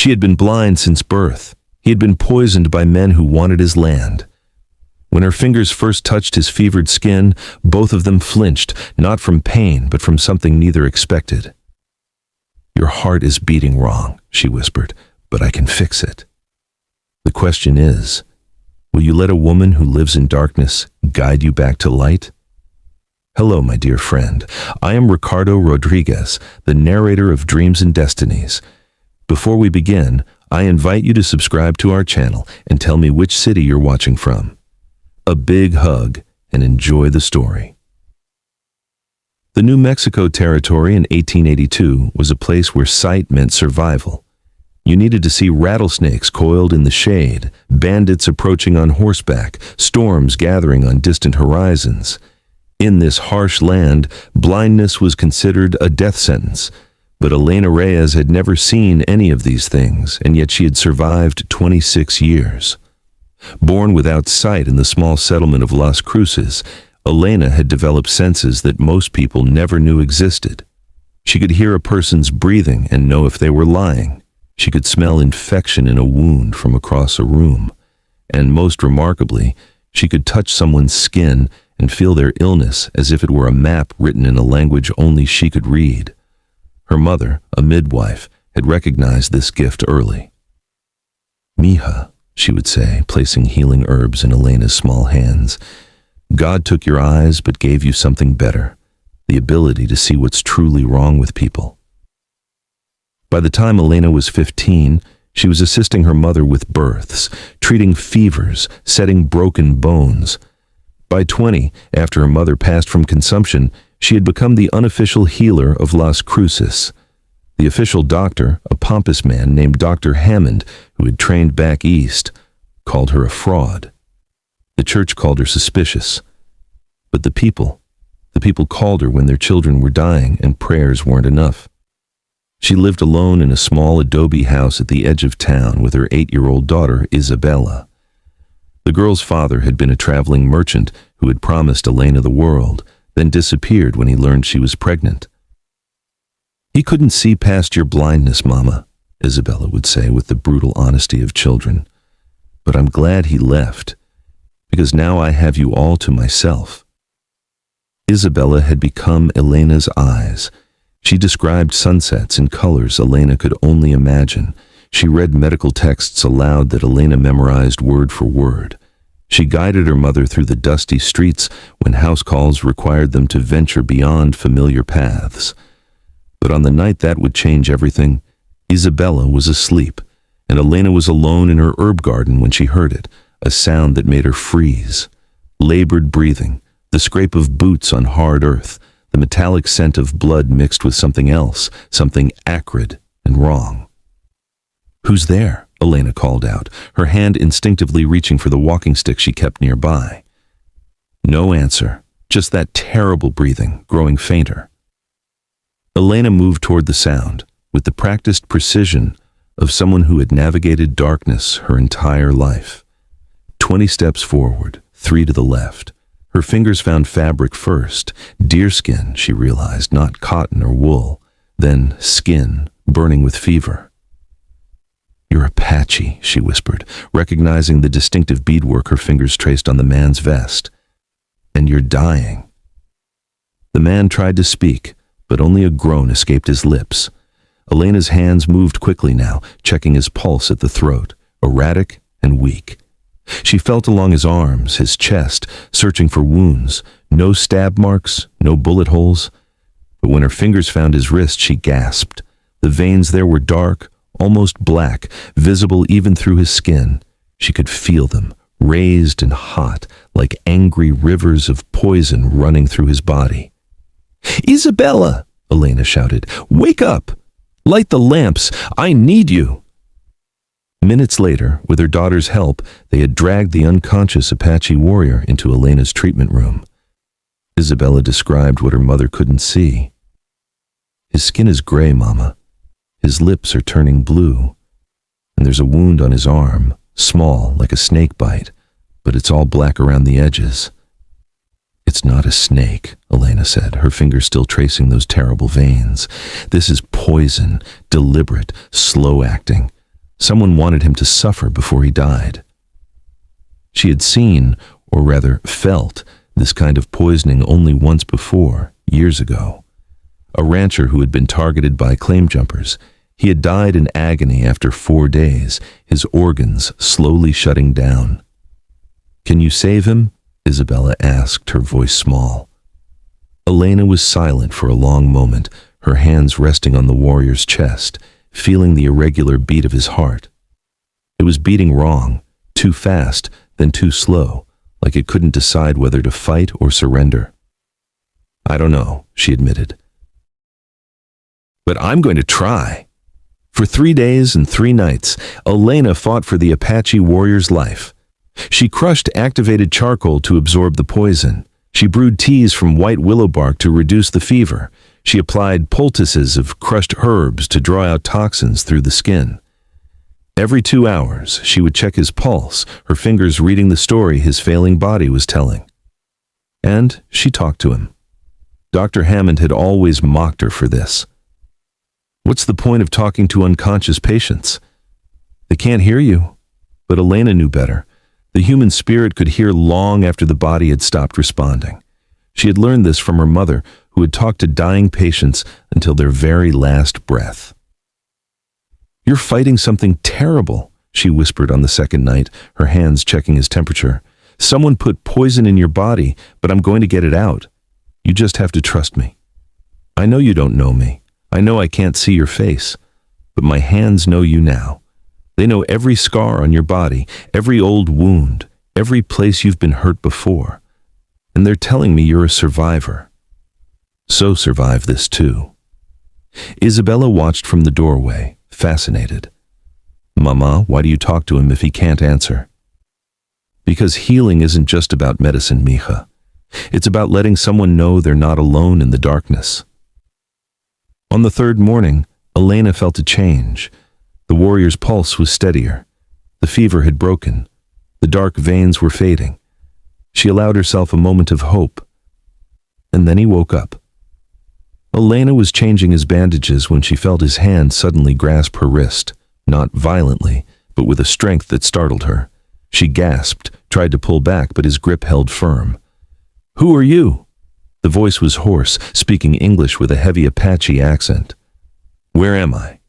She had been blind since birth. He had been poisoned by men who wanted his land. When her fingers first touched his fevered skin, both of them flinched, not from pain, but from something neither expected. "Your heart is beating wrong," she whispered, "but I can fix it." The question is, will you let a woman who lives in darkness guide you back to light? Hello, my dear friend. I am Ricardo Rodriguez, the narrator of Dreams and Destinies. Before we begin, I invite you to subscribe to our channel and tell me which city you're watching from. A big hug and enjoy the story. The New Mexico Territory in 1882 was a place where sight meant survival. You needed to see rattlesnakes coiled in the shade, bandits approaching on horseback, storms gathering on distant horizons. In this harsh land, blindness was considered a death sentence. But Elena Reyes had never seen any of these things, and yet she had survived 26 years. Born without sight in the small settlement of Las Cruces, Elena had developed senses that most people never knew existed. She could hear a person's breathing and know if they were lying. She could smell infection in a wound from across a room. And most remarkably, she could touch someone's skin and feel their illness as if it were a map written in a language only she could read. Her mother, a midwife, had recognized this gift early. "Mija," she would say, placing healing herbs in Elena's small hands, "God took your eyes but gave you something better, the ability to see what's truly wrong with people." By the time Elena was 15, she was assisting her mother with births, treating fevers, setting broken bones. By 20, after her mother passed from consumption, she had become the unofficial healer of Las Cruces. The official doctor, a pompous man named Dr. Hammond, who had trained back east, called her a fraud. The church called her suspicious. But the people called her when their children were dying and prayers weren't enough. She lived alone in a small adobe house at the edge of town with her 8-year-old daughter, Isabella. The girl's father had been a traveling merchant who had promised Elena the world, then disappeared when he learned she was pregnant. "He couldn't see past your blindness, Mama," Isabella would say with the brutal honesty of children. "But I'm glad he left, because now I have you all to myself." Isabella had become Elena's eyes. She described sunsets in colors Elena could only imagine. She read medical texts aloud that Elena memorized word for word. She guided her mother through the dusty streets when house calls required them to venture beyond familiar paths. But on the night that would change everything, Isabella was asleep, and Elena was alone in her herb garden when she heard it, a sound that made her freeze. Labored breathing, the scrape of boots on hard earth, the metallic scent of blood mixed with something else, something acrid and wrong. "Who's there?" Elena called out, her hand instinctively reaching for the walking stick she kept nearby. No answer, just that terrible breathing, growing fainter. Elena moved toward the sound, with the practiced precision of someone who had navigated darkness her entire life. 20 steps forward, 3 to the left. Her fingers found fabric first, deerskin, she realized, not cotton or wool, then skin, burning with fever. "You're Apache," she whispered, recognizing the distinctive beadwork her fingers traced on the man's vest. "And you're dying." The man tried to speak, but only a groan escaped his lips. Elena's hands moved quickly now, checking his pulse at the throat, erratic and weak. She felt along his arms, his chest, searching for wounds. No stab marks, no bullet holes. But when her fingers found his wrist, she gasped. The veins there were dark, almost black, visible even through his skin. She could feel them, raised and hot, like angry rivers of poison running through his body. "Isabella!" Elena shouted. "Wake up! Light the lamps! I need you!" Minutes later, with her daughter's help, they had dragged the unconscious Apache warrior into Elena's treatment room. Isabella described what her mother couldn't see. "His skin is gray, Mama. His lips are turning blue. And there's a wound on his arm, small, like a snake bite, but it's all black around the edges." "It's not a snake," Elena said, her fingers still tracing those terrible veins. "This is poison, deliberate, slow-acting. Someone wanted him to suffer before he died. She had seen, or rather felt, this kind of poisoning only once before, years ago. A rancher who had been targeted by claim jumpers. He had died in agony after 4 days, his organs slowly shutting down. "Can you save him?" Isabella asked, her voice small. Elena was silent for a long moment, her hands resting on the warrior's chest, feeling the irregular beat of his heart. It was beating wrong, too fast, then too slow, like it couldn't decide whether to fight or surrender. "I don't know," she admitted. "But I'm going to try." For 3 days and 3 nights, Elena fought for the Apache warrior's life. She crushed activated charcoal to absorb the poison. She brewed teas from white willow bark to reduce the fever. She applied poultices of crushed herbs to draw out toxins through the skin. Every 2 hours, she would check his pulse, her fingers reading the story his failing body was telling. And she talked to him. Dr. Hammond had always mocked her for this. What's the point of talking to unconscious patients? They can't hear you. But Elena knew better. The human spirit could hear long after the body had stopped responding. She had learned this from her mother, who had talked to dying patients until their very last breath. "You're fighting something terrible," she whispered on the second night, her hands checking his temperature. "Someone put poison in your body, but I'm going to get it out. You just have to trust me. I know you don't know me. I know I can't see your face, but my hands know you now. They know every scar on your body, every old wound, every place you've been hurt before. And they're telling me you're a survivor. So survive this too." Isabella watched from the doorway, fascinated. "Mama, why do you talk to him if he can't answer?" "Because healing isn't just about medicine, mija. It's about letting someone know they're not alone in the darkness." On the 3rd morning, Elena felt a change. The warrior's pulse was steadier. The fever had broken. The dark veins were fading. She allowed herself a moment of hope. And then he woke up. Elena was changing his bandages when she felt his hand suddenly grasp her wrist, not violently, but with a strength that startled her. She gasped, tried to pull back, but his grip held firm. "Who are you?" The voice was hoarse, speaking English with a heavy Apache accent. "Where am I?"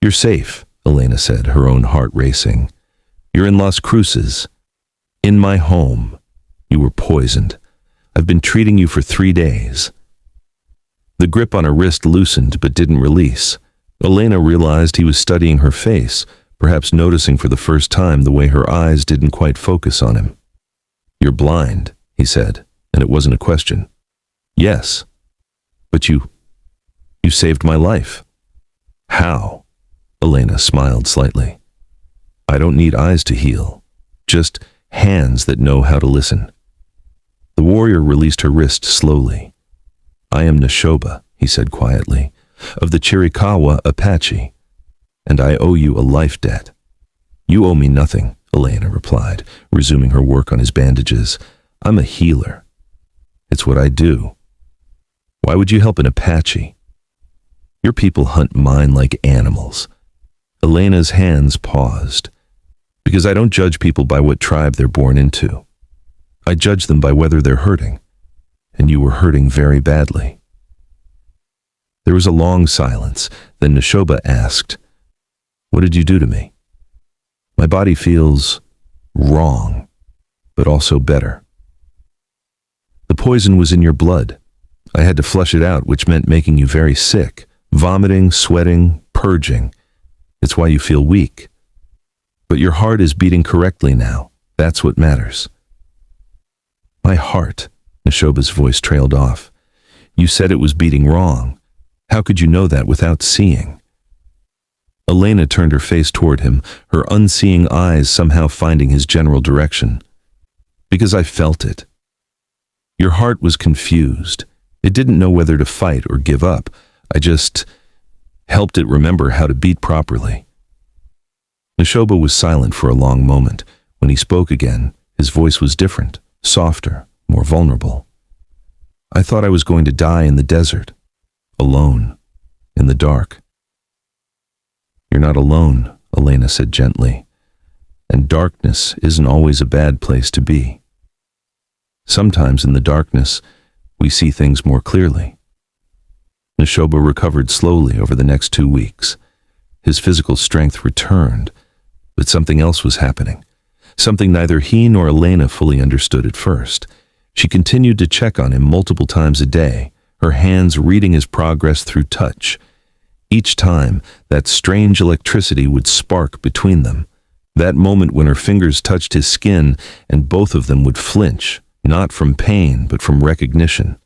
"You're safe," Elena said, her own heart racing. "You're in Las Cruces. In my home. You were poisoned. I've been treating you for 3 days." The grip on her wrist loosened but didn't release. Elena realized he was studying her face, perhaps noticing for the first time the way her eyes didn't quite focus on him. "You're blind," he said, and it wasn't a question. "Yes. But you saved my life." "How?" Elena smiled slightly. "I don't need eyes to heal, just hands that know how to listen." The warrior released her wrist slowly. "I am Neshoba," he said quietly, "of the Chiricahua Apache, and I owe you a life debt." "You owe me nothing," Elena replied, resuming her work on his bandages. "I'm a healer. It's what I do." "Why would you help an Apache?" "Your people hunt mine like animals." Elena's hands paused. "Because I don't judge people by what tribe they're born into. I judge them by whether they're hurting. And you were hurting very badly." There was a long silence. Then Neshoba asked, "What did you do to me?" "My body feels wrong, but also better. The poison was in your blood. I had to flush it out, which meant making you very sick, vomiting, sweating, purging. It's why you feel weak. But your heart is beating correctly now. That's what matters." "My heart," Neshoba's voice trailed off. "You said it was beating wrong. How could you know that without seeing?" Elena turned her face toward him, her unseeing eyes somehow finding his general direction. "Because I felt it. Your heart was confused. It didn't know whether to fight or give up. I just helped it remember how to beat properly." Neshoba was silent for a long moment. When he spoke again, his voice was different, softer, more vulnerable. "I thought I was going to die in the desert, alone, in the dark." "You're not alone," Elena said gently. And darkness isn't always a bad place to be. Sometimes in the darkness, we see things more clearly. Neshoba recovered slowly over the next 2 weeks. His physical strength returned, but something else was happening. Something neither he nor Elena fully understood at first. She continued to check on him multiple times a day, her hands reading his progress through touch. Each time, that strange electricity would spark between them. That moment when her fingers touched his skin and both of them would flinch, not from pain, but from recognition.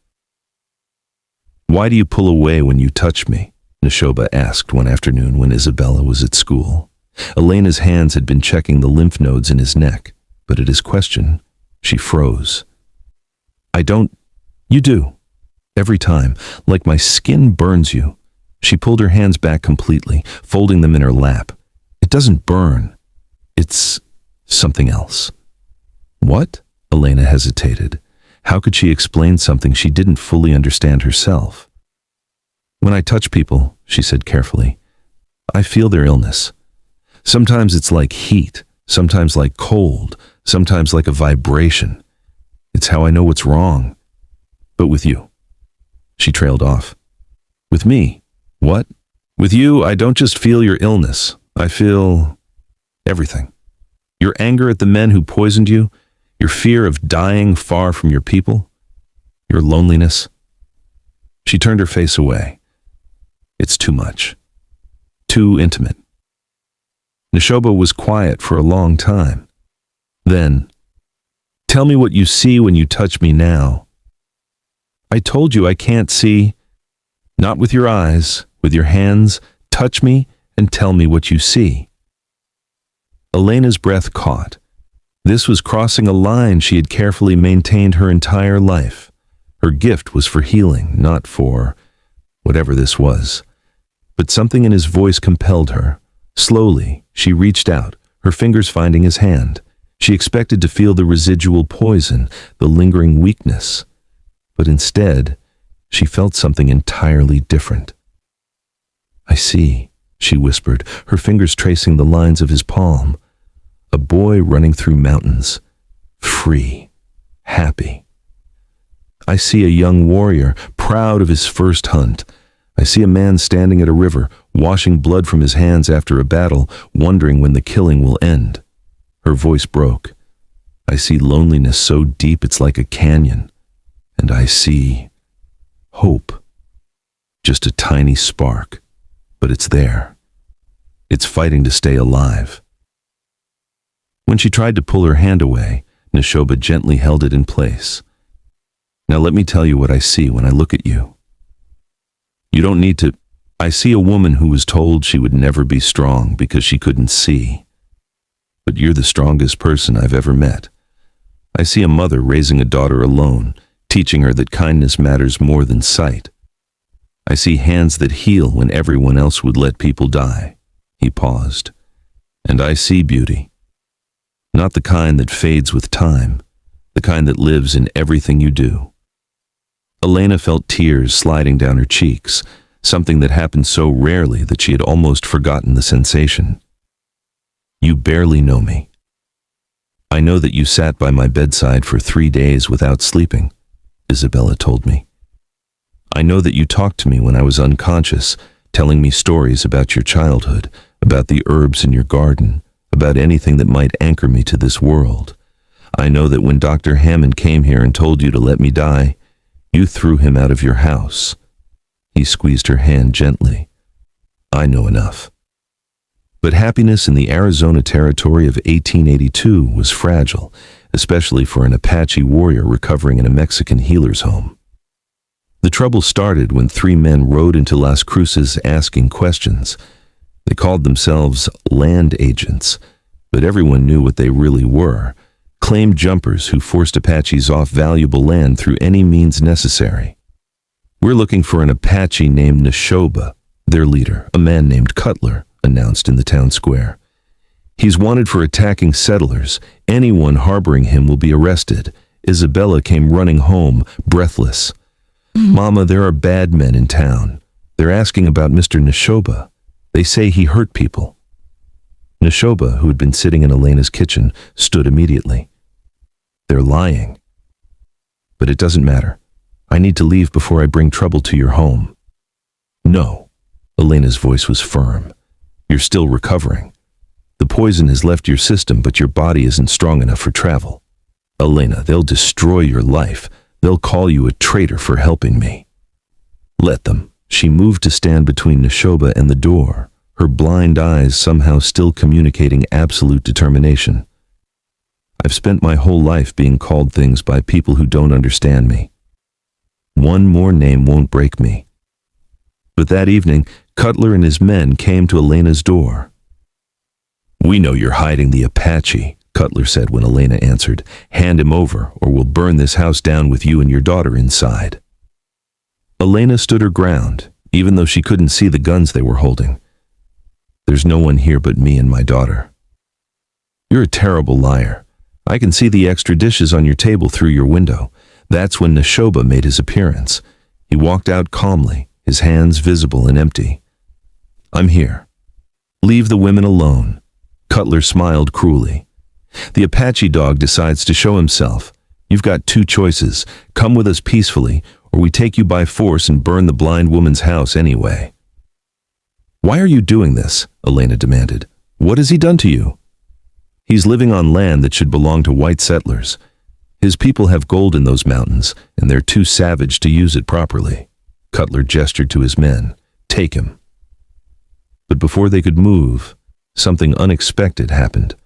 "Why do you pull away when you touch me?" Neshoba asked one afternoon when Isabella was at school. Elena's hands had been checking the lymph nodes in his neck, but at his question, she froze. "I don't." "You do. Every time, like my skin burns you." She pulled her hands back completely, folding them in her lap. "It doesn't burn. It's something else." "What?" Elena hesitated. How could she explain something she didn't fully understand herself? "When I touch people," she said carefully, "I feel their illness. Sometimes it's like heat, sometimes like cold, sometimes like a vibration. It's how I know what's wrong. But with you." She trailed off. "With me? What?" "With you, I don't just feel your illness. I feel everything. Your anger at the men who poisoned you, your fear of dying far from your people, your loneliness." She turned her face away. "It's too much. Too intimate." Neshoba was quiet for a long time. Then, "Tell me what you see when you touch me now." "I told you I can't see." "Not with your eyes, with your hands. Touch me and tell me what you see." Elena's breath caught. This was crossing a line she had carefully maintained her entire life. Her gift was for healing, not for whatever this was. But something in his voice compelled her. Slowly, she reached out, her fingers finding his hand. She expected to feel the residual poison, the lingering weakness. But instead, she felt something entirely different. "I see," she whispered, her fingers tracing the lines of his palm. "A boy running through mountains, free, happy. I see a young warrior, proud of his first hunt. I see a man standing at a river, washing blood from his hands after a battle, wondering when the killing will end." Her voice broke. "I see loneliness so deep it's like a canyon. And I see hope. Just a tiny spark. But it's there. It's fighting to stay alive." When she tried to pull her hand away, Neshoba gently held it in place. "Now let me tell you what I see when I look at you. You don't need to. I see a woman who was told she would never be strong because she couldn't see. But you're the strongest person I've ever met. I see a mother raising a daughter alone, teaching her that kindness matters more than sight. I see hands that heal when everyone else would let people die." He paused. "And I see beauty. Not the kind that fades with time, the kind that lives in everything you do." Elena felt tears sliding down her cheeks, something that happened so rarely that she had almost forgotten the sensation. "You barely know me. I know that you sat by my bedside for 3 days without sleeping," Isabella told me. "I know that you talked to me when I was unconscious, telling me stories about your childhood, about the herbs in your garden, about anything that might anchor me to this world. I know that when Dr. Hammond came here and told you to let me die, you threw him out of your house." He squeezed her hand gently. "I know enough." But happiness in the Arizona territory of 1882 was fragile, especially for an Apache warrior recovering in a Mexican healer's home. The trouble started when 3 men rode into Las Cruces asking questions. They called themselves land agents, but everyone knew what they really were: claim jumpers who forced Apaches off valuable land through any means necessary. "We're looking for an Apache named Neshoba," their leader, a man named Cutler, announced in the town square. "He's wanted for attacking settlers. Anyone harboring him will be arrested." Isabella came running home, breathless. "Mama, there are bad men in town. They're asking about Mr. Neshoba. They say he hurt people." Neshoba, who had been sitting in Elena's kitchen, stood immediately. They're lying. But it doesn't matter. I need to leave before I bring trouble to your home. No. Elena's voice was firm. You're still recovering. The poison has left your system, but your body isn't strong enough for travel. Elena, they'll destroy your life. They'll call you a traitor for helping me. Let them. She moved to stand between Neshoba and the door, her blind eyes somehow still communicating absolute determination. I've spent my whole life being called things by people who don't understand me. One more name won't break me. But that evening, Cutler and his men came to Elena's door. We know you're hiding the Apache, Cutler said when Elena answered. Hand him over, or we'll burn this house down with you and your daughter inside. Elena stood her ground, even though she couldn't see the guns they were holding. There's no one here but me and my daughter. You're a terrible liar. I can see the extra dishes on your table through your window. That's when Neshoba made his appearance. He walked out calmly, his hands visible and empty. I'm here. Leave the women alone. Cutler smiled cruelly. The Apache dog decides to show himself. You've got two choices. Come with us peacefully, or we take you by force and burn the blind woman's house anyway. Why are you doing this? Elena demanded. What has he done to you? He's living on land that should belong to white settlers. His people have gold in those mountains, and they're too savage to use it properly. Cutler gestured to his men. Take him. But before they could move, something unexpected happened.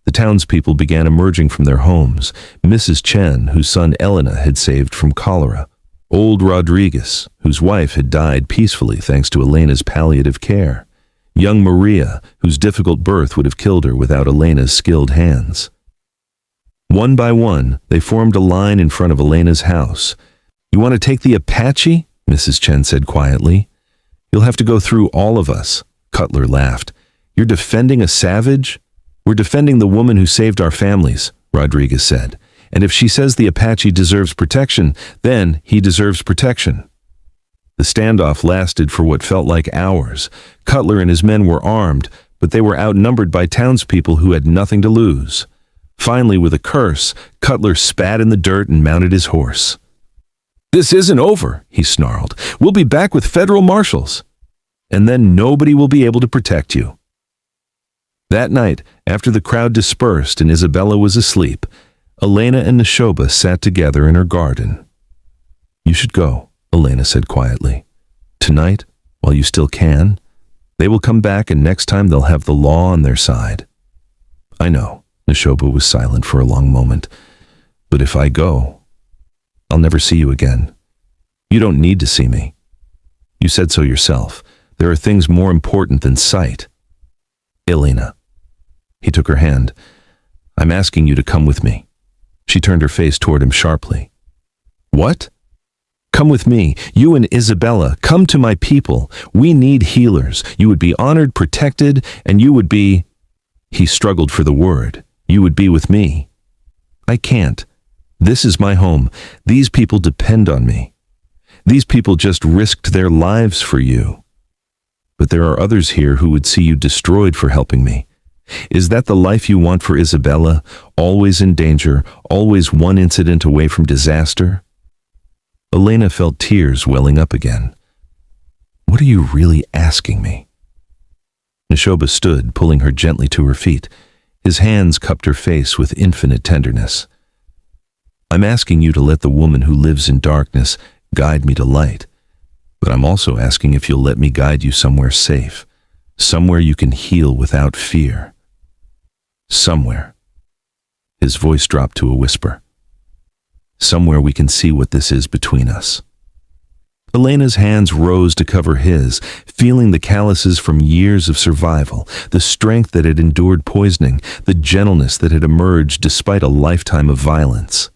The townspeople began emerging from their homes. Mrs. Chen, whose son Elena had saved from cholera. Old Rodriguez, whose wife had died peacefully thanks to Elena's palliative care. Young Maria, whose difficult birth would have killed her without Elena's skilled hands. One by one, they formed a line in front of Elena's house. You want to take the Apache? Mrs. Chen said quietly. You'll have to go through all of us. Cutler laughed. You're defending a savage? We're defending the woman who saved our families, Rodriguez said. And if she says the Apache deserves protection, then he deserves protection. The standoff lasted for what felt like hours. Cutler and his men were armed, but they were outnumbered by townspeople who had nothing to lose. Finally, with a curse, Cutler spat in the dirt and mounted his horse. This isn't over, he snarled. We'll be back with federal marshals. And then nobody will be able to protect you. That night, after the crowd dispersed and Isabella was asleep, Elena and Neshoba sat together in her garden. You should go, Elena said quietly. Tonight, while you still can, they will come back and next time they'll have the law on their side. I know, Neshoba was silent for a long moment. But if I go, I'll never see you again. You don't need to see me. You said so yourself. There are things more important than sight. Elena. He took her hand. I'm asking you to come with me. She turned her face toward him sharply. What? Come with me, you and Isabella. Come to my people. We need healers. You would be honored, protected, and you would be... He struggled for the word. You would be with me. I can't. This is my home. These people depend on me. These people just risked their lives for you. But there are others here who would see you destroyed for helping me. Is that the life you want for Isabella? Always in danger, always one incident away from disaster? Elena felt tears welling up again. What are you really asking me? Neshoba stood, pulling her gently to her feet. His hands cupped her face with infinite tenderness. I'm asking you to let the woman who lives in darkness guide me to light. But I'm also asking if you'll let me guide you somewhere safe, somewhere you can heal without fear. Somewhere. His voice dropped to a whisper. Somewhere we can see what this is between us. Elena's hands rose to cover his, feeling the calluses from years of survival, the strength that had endured poisoning, the gentleness that had emerged despite a lifetime of violence.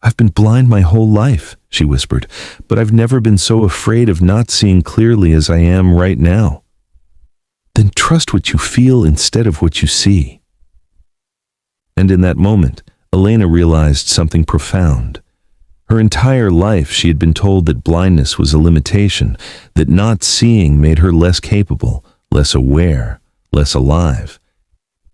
I've been blind my whole life, she whispered, but I've never been so afraid of not seeing clearly as I am right now. Then trust what you feel instead of what you see. And in that moment, Elena realized something profound. Her entire life she had been told that blindness was a limitation, that not seeing made her less capable, less aware, less alive.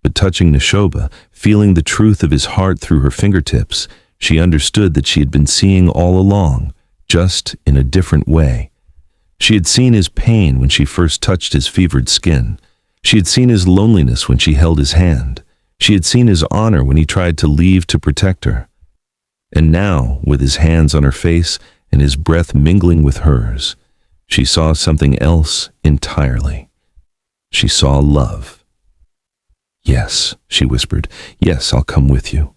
But touching Neshoba, feeling the truth of his heart through her fingertips, she understood that she had been seeing all along, just in a different way. She had seen his pain when she first touched his fevered skin. She had seen his loneliness when she held his hand. She had seen his honor when he tried to leave to protect her. And now, with his hands on her face and his breath mingling with hers, she saw something else entirely. She saw love. "Yes," she whispered. "Yes, I'll come with you."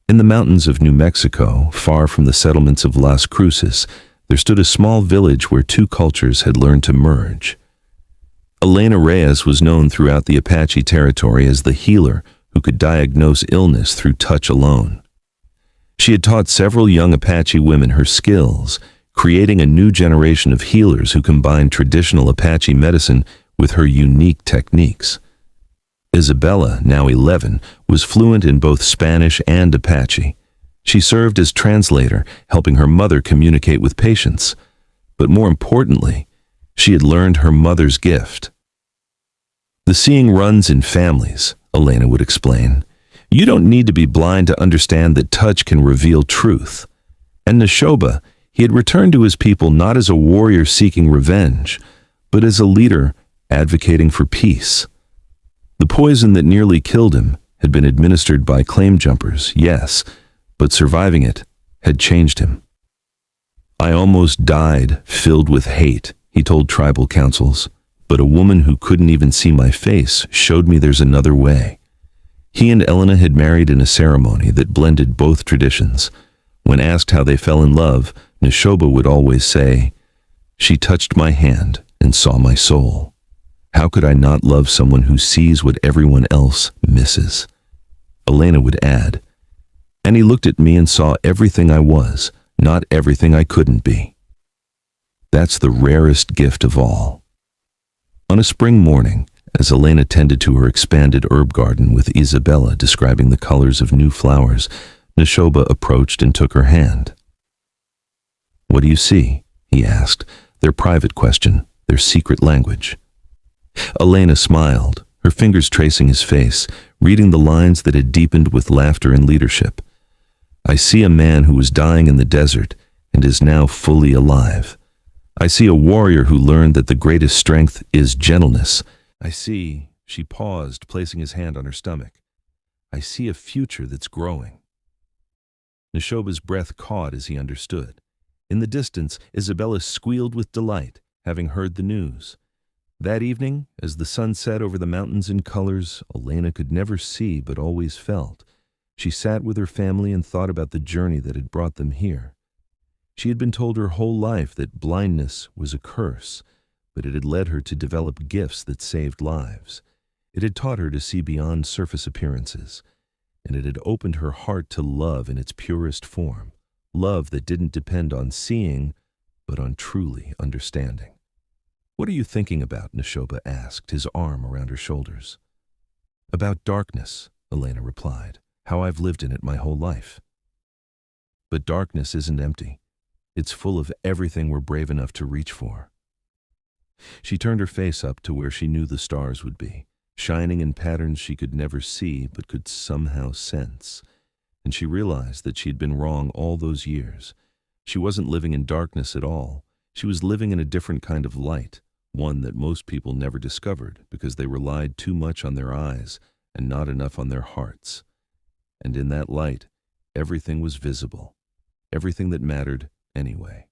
In the mountains of New Mexico, far from the settlements of Las Cruces, there stood a small village where two cultures had learned to merge. Elena Reyes was known throughout the Apache territory as the healer who could diagnose illness through touch alone. She had taught several young Apache women her skills, creating a new generation of healers who combined traditional Apache medicine with her unique techniques. Isabella, now 11, was fluent in both Spanish and Apache. She served as translator, helping her mother communicate with patients. But more importantly, she had learned her mother's gift. "The seeing runs in families," Elena would explain. "You don't need to be blind to understand that touch can reveal truth." And Neshoba, he had returned to his people not as a warrior seeking revenge, but as a leader advocating for peace. The poison that nearly killed him had been administered by claim jumpers, yes, but surviving it had changed him. "I almost died, filled with hate," he told tribal councils, "but a woman who couldn't even see my face showed me there's another way." He and Elena had married in a ceremony that blended both traditions. When asked how they fell in love, Neshoba would always say, "She touched my hand and saw my soul. How could I not love someone who sees what everyone else misses?" Elena would add, "And he looked at me and saw everything I was, not everything I couldn't be." That's the rarest gift of all. On a spring morning, as Elena tended to her expanded herb garden with Isabella describing the colors of new flowers, Neshoba approached and took her hand. "What do you see?" he asked, their private question, their secret language. Elena smiled, her fingers tracing his face, reading the lines that had deepened with laughter and leadership. "I see a man who was dying in the desert and is now fully alive. I see a warrior who learned that the greatest strength is gentleness. I see," she paused, placing his hand on her stomach, "I see a future that's growing." Neshoba's breath caught as he understood. In the distance, Isabella squealed with delight, having heard the news. That evening, as the sun set over the mountains in colors Elena could never see but always felt, she sat with her family and thought about the journey that had brought them here. She had been told her whole life that blindness was a curse, but it had led her to develop gifts that saved lives. It had taught her to see beyond surface appearances, and it had opened her heart to love in its purest form, love that didn't depend on seeing, but on truly understanding. "What are you thinking about?" Neshoba asked, his arm around her shoulders. "About darkness," Elena replied, "how I've lived in it my whole life." "But darkness isn't empty. It's full of everything we're brave enough to reach for." She turned her face up to where she knew the stars would be, shining in patterns she could never see but could somehow sense. And she realized that she had been wrong all those years. She wasn't living in darkness at all. She was living in a different kind of light, one that most people never discovered because they relied too much on their eyes and not enough on their hearts. And in that light, everything was visible, everything that mattered anyway.